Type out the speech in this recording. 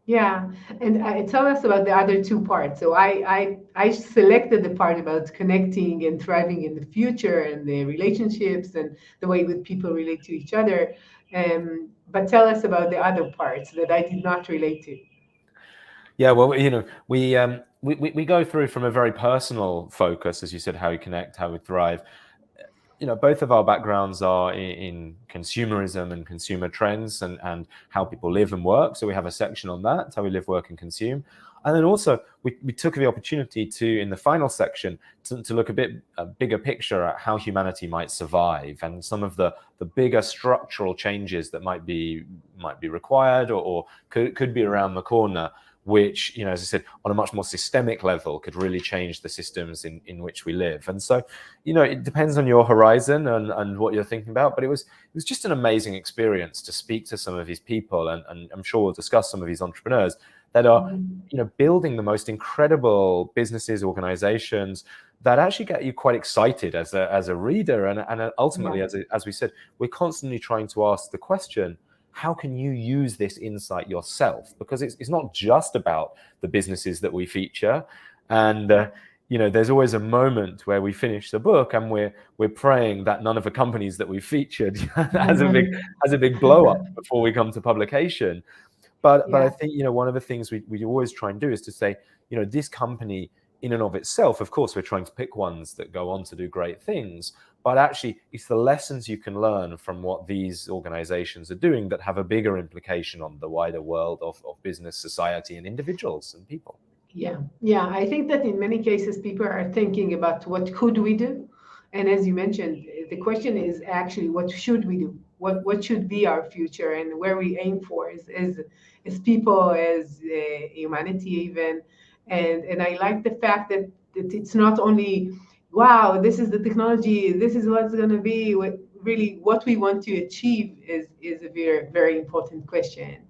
Yeah, and tell us about the other two parts. So I selected the part about connecting and thriving in the future and the relationships and the way that people relate to each other. But tell us about the other parts that I did not relate to. Yeah, well, we go through from a very personal focus, as you said, how we connect, how we thrive. Both of our backgrounds are in consumerism and consumer trends, and how people live and work. So we have a section on that, how we live, work, and consume. And then also we took the opportunity to, in the final section, to look a bigger picture at how humanity might survive, and some of the bigger structural changes that might be required, or could be around the corner, which, as I said, on a much more systemic level, could really change the systems in which we live. And so, it depends on your horizon and what you're thinking about, but it was just an amazing experience to speak to some of these people, and I'm sure we'll discuss some of these entrepreneurs that are, Mhm. building the most incredible businesses, organizations that actually get you quite excited as a reader, and ultimately, Yeah, as we said, we're constantly trying to ask the question, how can you use this insight yourself? Because it's not just about the businesses that we feature. And there's always a moment where we finish the book and we're praying that none of the companies that we featured has a big blow up before we come to publication. But I yeah, think, one of the things we always try and do is to say, this company in and of itself, of course, we're trying to pick ones that go on to do great things, but actually it's the lessons you can learn from what these organizations are doing that have a bigger implication on the wider world of business, society, and individuals and people. yeah, yeah. I think that in many cases, people are thinking about what could we do, and as you mentioned, the question is actually what should we do? What should be our future and where we aim for as people, as humanity, even. And I like the fact that it's not only wow, this is the technology, this is what's going to be. Really, what we want to achieve is a very very important question.